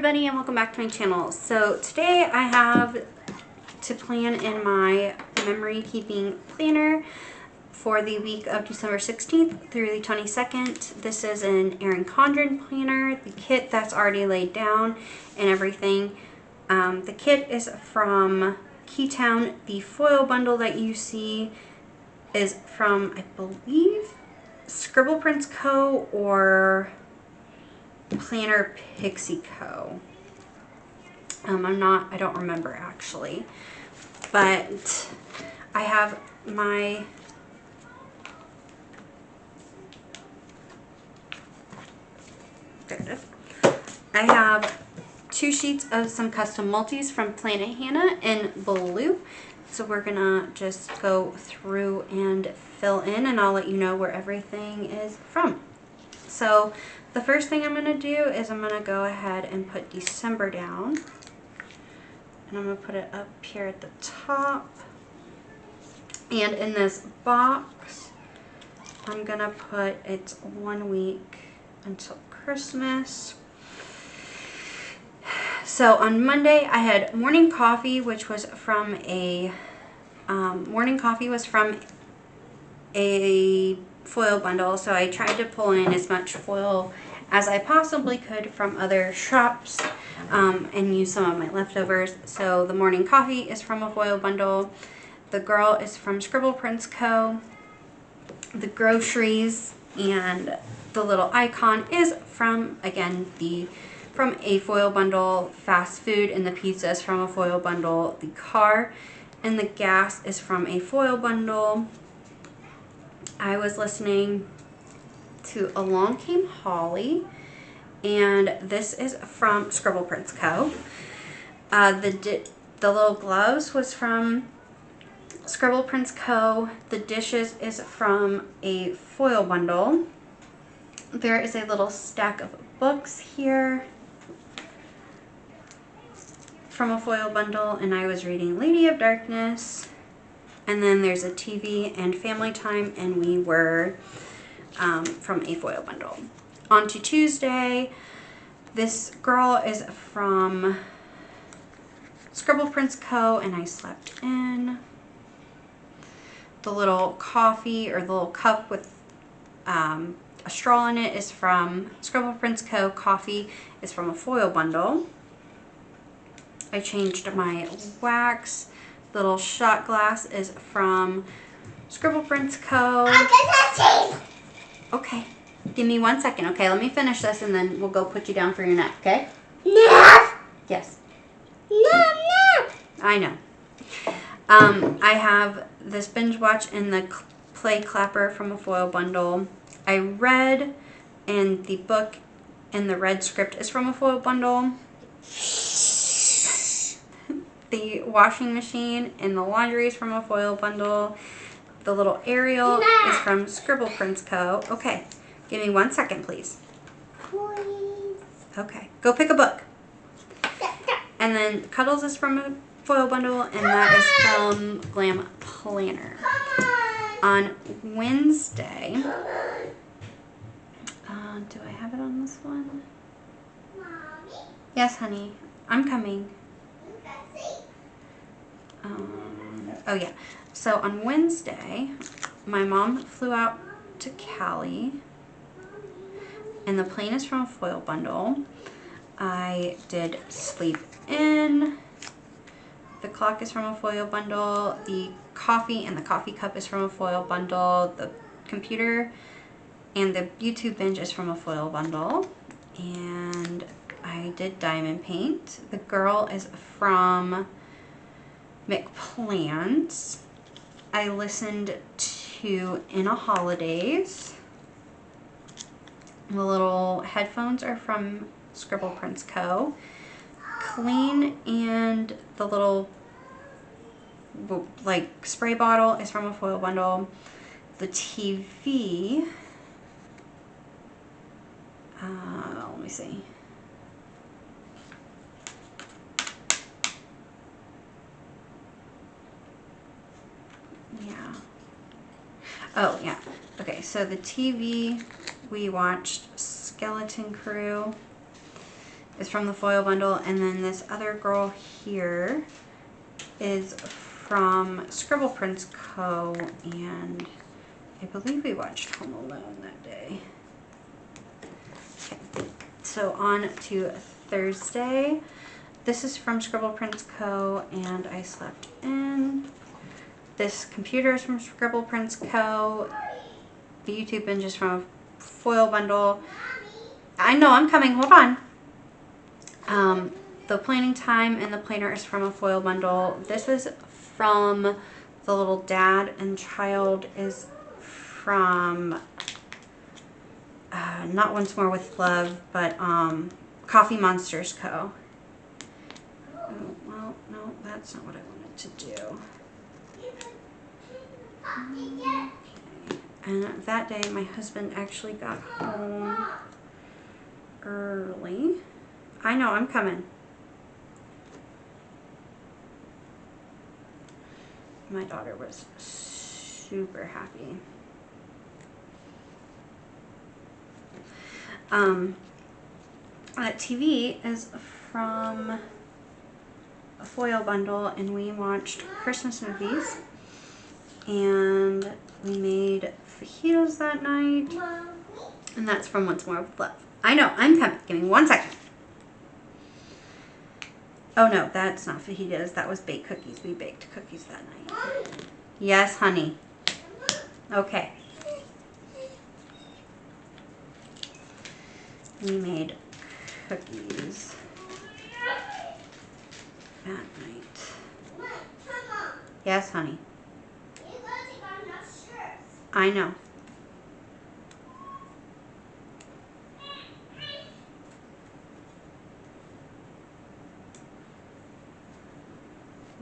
everybody, and welcome back to my channel. So today I have to plan in my memory keeping planner for the week of December 16th through the 22nd. This is an Erin Condren planner, the kit that's already laid down and everything. The kit is from Keatown. The foil bundle that you see is from, I believe, Scribble Prints Co. or Planner Pixie Co. I don't remember actually, but I have my I have 2 sheets of some custom multis from Plannahannah in blue. So we're gonna just go through and fill in, and I'll let you know where everything is from. So the first thing I'm gonna do is I'm gonna go ahead and put December down, and I'm gonna put it up here at the top. And in this box, I'm gonna put it's 1 week until Christmas. So on Monday I had morning coffee, which was from a foil bundle. So I tried to pull in as much foil as I possibly could from other shops and use some of my leftovers. So the morning coffee is from a foil bundle. The girl is from Scribble Prints Co. The groceries and the little icon is from, again, from a foil bundle. Fast food and the pizza is from a foil bundle. The car and the gas is from a foil bundle. I was listening to Along Came Holly, and this is from Scribble Prints Co. The little gloves was from Scribble Prints Co. The dishes is from a foil bundle. There is a little stack of books here from a foil bundle, and I was reading Lady of Darkness. And then there's a TV and family time, and we were from a foil bundle. On to Tuesday, this girl is from Scribble Prints Co. and I slept in. The little coffee, or the little cup with a straw in it, is from Scribble Prints Co. Coffee is from a foil bundle. I changed my wax. The little shot glass is from Scribble Prints Co. Okay, give me 1 second. Okay, let me finish this and then we'll go put you down for your nap, okay? Nap? Yes. Nap. I know. I have this binge watch in the play clapper from a foil bundle. I read, and the book and the red script is from a foil bundle. The washing machine and the laundry is from a foil bundle. The little Ariel is from Scribble Prints Co. Okay, give me 1 second, please. Please. Okay, go pick a book. And then Cuddles is from a foil bundle, and that is from Glam Planner. On Wednesday, do I have it on this one? Mommy? Yes, honey, I'm coming. Oh yeah, so on Wednesday, my mom flew out to Cali, and the plane is from a foil bundle. I did sleep in. The clock is from a foil bundle. The coffee and the coffee cup is from a foil bundle. The computer and the YouTube binge is from a foil bundle. And I did diamond paint. The girl is from McPlans. I listened to In a Holidays. The little headphones are from Scribble Prints Co. Clean and the little like spray bottle is from a foil bundle. The TV, let me see. Yeah. Oh, yeah. Okay, so the TV, we watched Skeleton Crew, is from the foil bundle. And then this other girl here is from Scribble Prints Co. And I believe we watched Home Alone that day. Okay, so on to Thursday. This is from Scribble Prints Co. and I slept in. This computer is from Scribble Prints Co. The YouTube binge is from a foil bundle. I know, I'm coming, hold on. The planning time and the planner is from a foil bundle. This is from the little dad and child is from not Once More with Love, but Coffee Monsters Co. Oh, well, no, that's not what I wanted to do. Okay. And that day my husband actually got home early. I know, I'm coming. My daughter was super happy. TV is from a foil bundle and we watched Christmas movies and we made fajitas that night and that's from Once More with Love. I know, I'm coming. Give me 1 second. Oh no, that's not fajitas. That was baked cookies. We baked cookies that night. Yes, honey. Okay. We made cookies that night. Yes, honey. I know.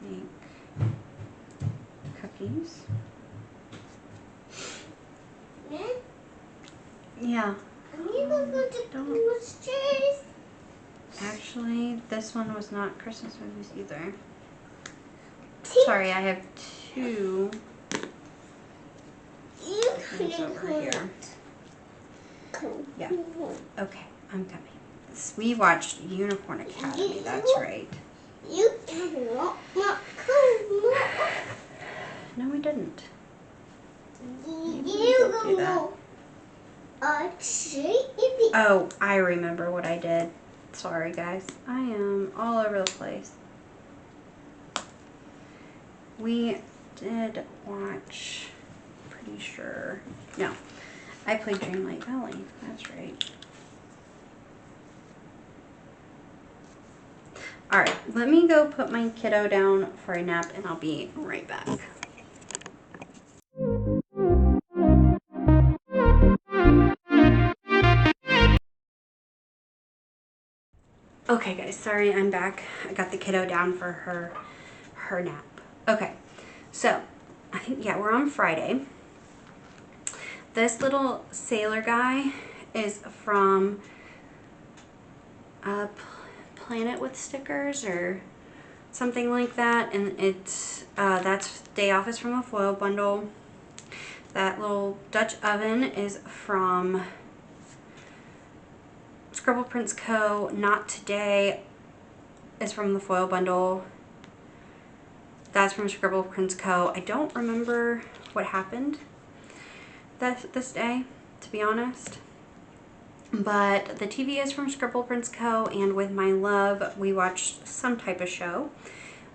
Make cookies. Yeah. Actually, this one was not Christmas movies either. Sorry, I have two things over here. Yeah. Okay, I'm coming. We watched Unicorn Academy, that's right. You cannot No, we didn't. You that. Oh, I remember what I did. Sorry, guys. I am all over the place. We did watch, pretty sure. No, I played Dreamlight Valley. That's right. All right, let me go put my kiddo down for a nap and I'll be right back. Okay guys, sorry, I'm back. I got the kiddo down for her nap. Okay, so I think, yeah, we're on Friday. This little sailor guy is from Planet with Stickers or something like that, and it's that's Day Off is from a foil bundle. That little Dutch oven is from Scribble Prints Co. Not Today is from the foil bundle. That's from Scribble Prints Co. I don't remember what happened this day, to be honest. But the TV is from Scribble Prints Co. And with my love, we watched some type of show.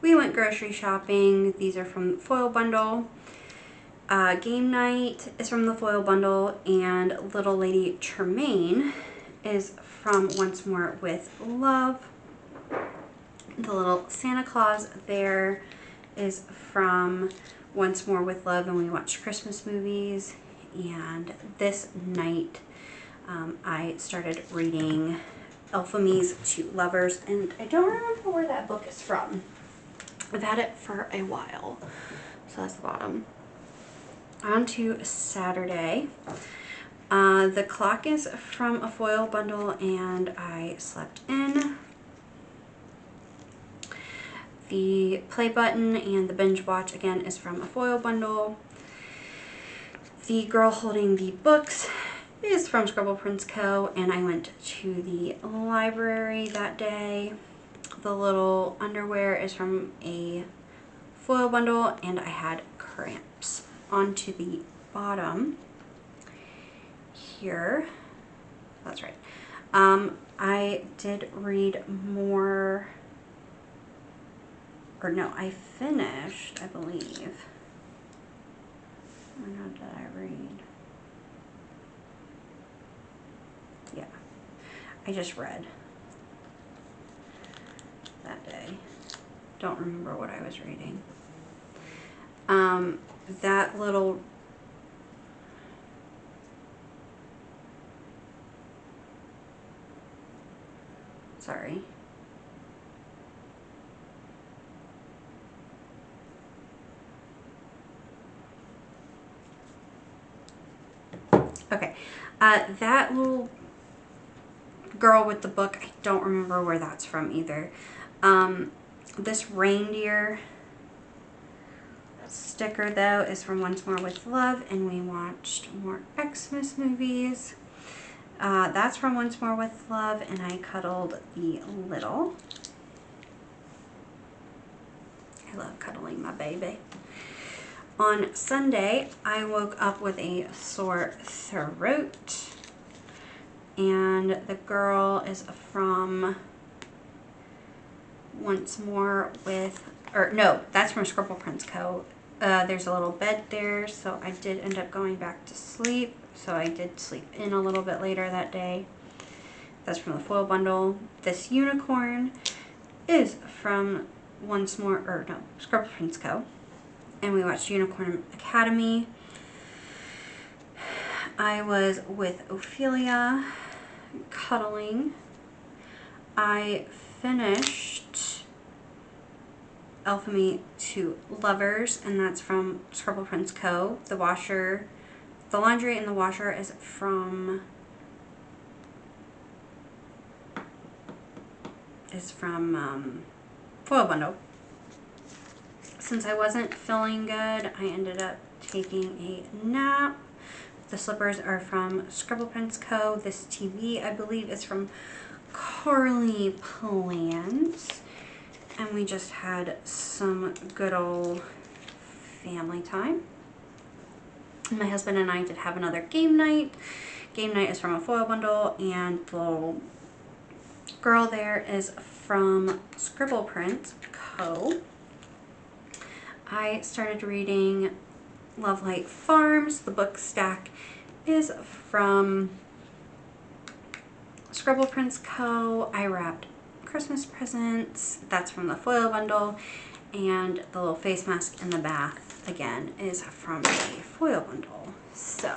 We went grocery shopping. These are from the foil bundle. Game night is from the foil bundle. And Little Lady Tremaine is from Once More with Love. The little Santa Claus there is from Once More with Love, and we watched Christmas movies. And this night I started reading Alphame's Two Lovers, and I don't remember where that book is from. I've had it for a while. So that's the bottom. On to Saturday. The clock is from a foil bundle and I slept in. The play button and the binge watch again is from a foil bundle. The girl holding the books is from Scribble Prints Co. And I went to the library that day. The little underwear is from a foil bundle, and I had cramps. Onto the bottom here. That's right. I did read more, or no, I finished, I believe. Or no, did I read? Yeah, I just read that day. Don't remember what I was reading. That little sorry. Okay, that little girl with the book, I don't remember where that's from either. This reindeer sticker though is from Once More with Love, and we watched more Xmas movies. That's from Once More with Love, and I cuddled the little. I love cuddling my baby. On Sunday, I woke up with a sore throat, and the girl is from Once More with, or no, that's from Scribble Prints Co. There's a little bed there, so I did end up going back to sleep. So I did sleep in a little bit later that day. That's from the foil bundle. This unicorn is from Once More, or no, Scribble Prints Co. And we watched Unicorn Academy. I was with Ophelia, cuddling. I finished Alchemy to Lovers, and that's from Scribble Prints Co. The washer, the laundry and the washer is from foil bundle. Since I wasn't feeling good, I ended up taking a nap. The slippers are from Scribble Prints Co. This TV, I believe, is from Carlea Plans. And we just had some good old family time. My husband and I did have another game night. Game night is from a foil bundle, and the little girl there is from Scribble Prints Co. I started reading Love Light Farms. The book stack is from Scribble Prints Co. I wrapped Christmas presents. That's from the foil bundle. And the little face mask in the bath, again, is from a foil bundle. So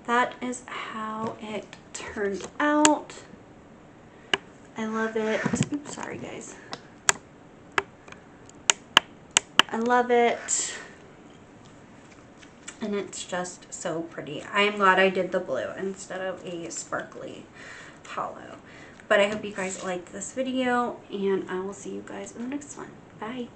that is how it turned out. I love it. Oops, sorry guys. I love it, and it's just so pretty. I am glad I did the blue instead of a sparkly hollow. But I hope you guys liked this video, and I will see you guys in the next one. Bye.